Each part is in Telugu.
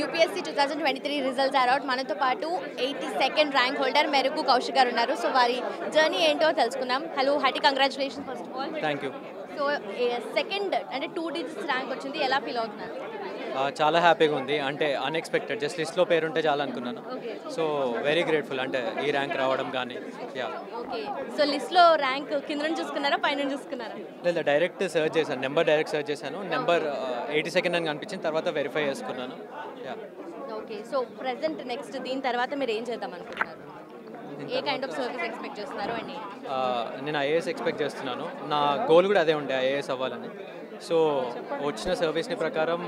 UPSC 2023 results are out. మనతో పాటు 82nd ర్యాంక్ హోల్డర్ మెరుగు కౌశిక్ గారు ఉన్నారు. సో వారి జర్నీ ఏంటో తెలుసుకుందాం. Hello, hearty congratulations first of all. Thank you. So second అంటే 2 డిజిట్స్ ర్యాంక్ వచ్చింది, ఎలా ఫీల్ అవుతున్నారు? చాలా హ్యాపీగా ఉంది. అంటే అన్ఎక్స్పెక్టెడ్, జస్ట్ లిస్ట్లో పేరు ఉంటే చాలా అనుకున్నాను. సో వెరీ గ్రేట్ఫుల్, అంటే ఈ ర్యాంక్ రావడం కానీ. Yeah, okay. సో లిస్ట్లో ర్యాంక్ కింద నుంచి చూసుకున్నారా, పైన చూసుకున్నారా? లేదా డైరెక్ట్ సెర్చ్ చేశాను, నెంబర్ డైరెక్ట్ సెర్చ్ చేశాను. నెంబర్ 82nd అని కనిపించిన తర్వాత వెరిఫై చేసుకున్నాను. Yeah. Okay. So present next దీని తర్వాత మీరు ఏం చేద్దాం అనుకుంటున్నారు? ఏ కైండ్ ఆఫ్ సర్వీస్ ఎక్స్పెక్ట్ చేస్తున్నారు? అండి నేను ఐఏఎస్ ఎక్స్పెక్ట్ చేస్తున్నాను. నా గోల్ కూడా అదే ఉండే, ఐఏఎస్ అవ్వాలని. సో వచ్చిన సర్వీస్ని ప్రకారం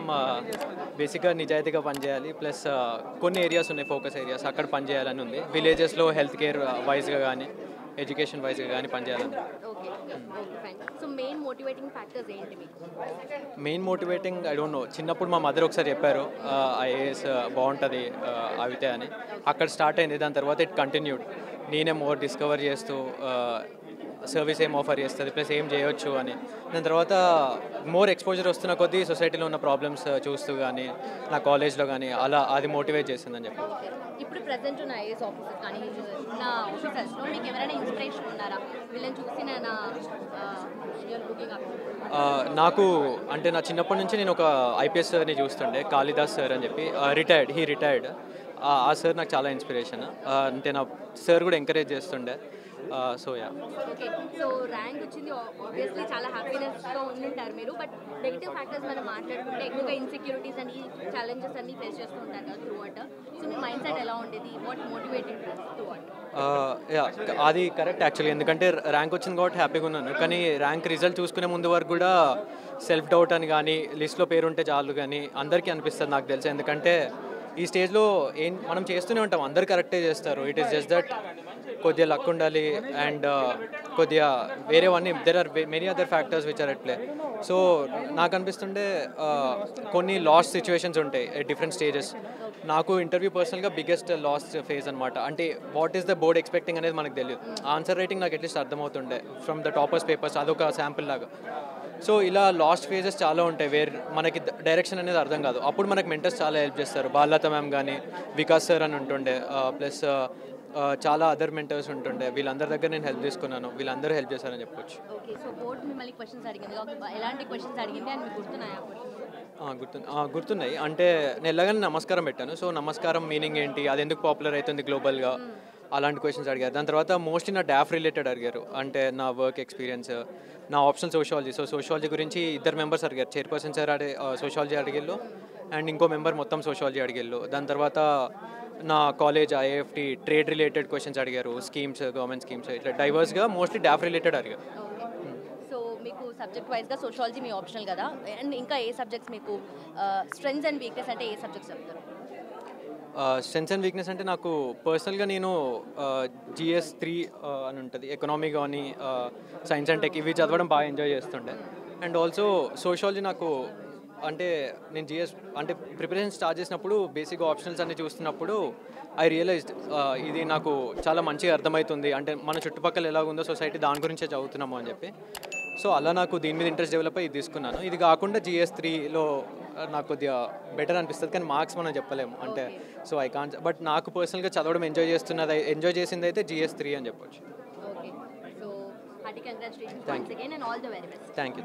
బేసిక్గా నిజాయితీగా పనిచేయాలి. ప్లస్ కొన్ని ఏరియాస్ ఉన్నాయి, ఫోకస్ ఏరియాస్, అక్కడ పనిచేయాలని ఉంది. విలేజెస్లో హెల్త్ కేర్ వైజ్గా కానీ ఎడ్యుకేషన్ వైజ్గా కానీ పనిచేయాలని. సో మెయిన్ మోటివేటింగ్ ఫ్యాక్టర్స్ ఏంటి మీకు? Main motivating I don't know, చిన్నప్పుడు మా మదర్ ఒకసారి చెప్పారు ఐఏఎస్ బాగుంటుంది అవితే అని. అక్కడ స్టార్ట్ అయింది, దాని తర్వాత ఇట్ కంటిన్యూడ్. నేనే మోర్ డిస్కవర్ చేస్తూ సర్వీస్ ఏం ఆఫర్ చేస్తుంది, ప్లస్ ఏం చేయొచ్చు అని. దాని తర్వాత మోర్ ఎక్స్పోజర్ వస్తున్న కొద్దీ సొసైటీలో ఉన్న ప్రాబ్లమ్స్ చూస్తూ కానీ నా కాలేజ్లో కానీ అలా అది మోటివేట్ చేసిందని చెప్పి. ఇప్పుడు ప్రజెంట్ ఉన్న ఐఏఎస్ ఆఫీసర్స్ కానీ నా ఆఫీసర్స్లో మీకు ఎవరైనా ఇన్స్పిరేషన్ ఉన్నారా? వీళ్ళని చూసి నాకు అంటే నా చిన్నప్పటి నుంచి నేను ఒక ఐపీఎస్ని చూస్తుండే, కాళిదాస్ సార్ అని చెప్పి, రిటైర్డ్. ఆ సార్ నాకు చాలా ఇన్స్పిరేషన్. అంటే నా సార్ కూడా ఎంకరేజ్ చేస్తుండే. So yeah. Okay. So rank వచ్చింది, ఆబ్వియస్లీ చాలా హ్యాపీనెస్తో ఉండుంటారు మీరు. బట్ నెగిటివ్ ఫ్యాక్టర్స్ మనం మాట్లాడుకుంటే ఎక్కువగా ఇన్సెక్యూరిటీస్ అని ఛాలెంజెస్ అన్ని ఫేస్ చేస్తూ ఉంటారు కదా త్రూ అవుట్. సో మీ మైండ్ సెట్ ఎలా ఉండేది? What motivated through out? Yeah, అది కరెక్ట్ యాక్చువల్లీ. ఎందుకంటే ర్యాంక్ వచ్చింది కాబట్టి హ్యాపీగా ఉన్నాను. కానీ ర్యాంక్ రిజల్ట్ చూసుకునే ముందు వరకు కూడా సెల్ఫ్ డౌట్ అని కానీ, లిస్ట్లో పేరు ఉంటే చాలు కానీ అందరికీ అనిపిస్తుంది నాకు తెలిసి. ఎందుకంటే ఈ స్టేజ్లో మనం చేస్తూనే ఉంటాం, అందరు కరెక్టే చేస్తారు. ఇట్ ఈస్ జస్ట్ దట్ కొద్దిగా లక్ ఉండాలి అండ్ కొద్దిగా వేరేవన్నీ, there are many other factors which are at play. So నాకు అనిపిస్తుండే కొన్ని లాస్ సిచ్యువేషన్స్ ఉంటాయి ఎట్ డిఫరెంట్ స్టేజెస్. నాకు ఇంటర్వ్యూ పర్సనల్గా బిగ్గెస్ట్ లాస్ ఫేజ్ అనమాట. అంటే what is the board expecting అనేది మనకు తెలియదు. ఆన్సర్ రైటింగ్ నాకు అట్లీస్ట్ అర్థమవుతుండే ఫ్రమ్ ద టాపర్స్ పేపర్స్, అదొక శాంపుల్ లాగా. సో ఇలా లాస్ట్ ఫేజెస్ చాలా ఉంటాయి వేర్ మనకి డైరెక్షన్ అనేది అర్థం కాదు. అప్పుడు మనకు మెంటర్స్ చాలా హెల్ప్ చేస్తారు. బాలలత మ్యామ్ కానీ, వికాస్ సార్ అని ఉంటుండే, ప్లస్ చాలా అదర్ మెంటర్స్ ఉంటుండే. వీళ్ళందరి దగ్గర నేను హెల్ప్ తీసుకున్నాను, వీళ్ళందరూ హెల్ప్ చేశారని చెప్పొచ్చు. ఓకే. సో బోర్డ్ మిమ్మల్ని క్వశ్చన్స్ అడిగింది, ఎలాంటి క్వశ్చన్స్ అడిగింది అని మీకు గుర్తున్నాయా? గుర్తున్నాయి. అంటే నేను ఎలాగని నమస్కారం పెట్టాను. సో నమస్కారం మీనింగ్ ఏంటి, అది ఎందుకు పాపులర్ అవుతుంది గ్లోబల్గా, అలాంటి క్వశ్చన్స్ అడిగారు. దాని తర్వాత మోస్ట్లీ నా డాఫ్ రిలేటెడ్ అడిగారు. అంటే నా వర్క్ ఎక్స్పీరియన్స్, నా ఆప్షనల్ సోషాలజీ. సో సోషాలజీ గురించి 2 మెంబర్స్ అడిగారు. చైర్పర్సన్ సార్ సోషాలజీ అడిగిళ్ళు అండ్ ఇంకో మెంబర్ మొత్తం సోషాలజీ అడిగిళ్ళు. దాని తర్వాత నా college IIFT trade related questions అడిగారు, స్కీమ్స్, గవర్నమెంట్ స్కీమ్స్, ఇట్లా డైవర్స్గా మోస్ట్లీ డాఫ్ రిలేటెడ్ అడిగారు. సో మీకు సబ్జెక్ట్ వైజ్గా సోషాలజీ మీ ఆప్షనల్ కదా, అండ్ ఇంకా ఏ సబ్జెక్ట్స్ మీకు స్ట్రెంగ్స్ అండ్ వీక్నెస్ అంటే ఏ సబ్జెక్ట్స్ చెప్తారు? స్ట్రెంగ్స్ అండ్ వీక్నెస్ అంటే నాకు పర్సనల్గా నేను GS 3 అని ఉంటుంది, ఎకనామీ కానీ సైన్స్ అండ్ టెక్, ఇవి చదవడం బాగా ఎంజాయ్ చేస్తుండే. అండ్ ఆల్సో సోషాలజీ నాకు అంటే నేను అంటే ప్రిపరేషన్ స్టార్ట్ చేసినప్పుడు బేసిక్ ఆప్షనల్స్ అన్ని చూస్తున్నప్పుడు ఐ రియలైజ్డ్ ఇది నాకు చాలా మంచిగా అర్థమవుతుంది. అంటే మన చుట్టుపక్కల ఎలా ఉందో సొసైటీ, దాని గురించే చదువుతున్నాము అని చెప్పి. సో అలా నాకు దీని మీద ఇంట్రెస్ట్ డెవలప్ అయ్యి తీసుకున్నాను. ఇది కాకుండా GS 3లో నాకు కొద్దిగా బెటర్ అనిపిస్తుంది, కానీ మార్క్స్ మనం చెప్పలేము. అంటే సో ఐ కాంట్, బట్ నాకు పర్సనల్గా చదవడం ఎంజాయ్ చేసింది అయితే GS 3 అని చెప్పొచ్చు. Okay. So hearty congratulations once again and all the very best. Thank you.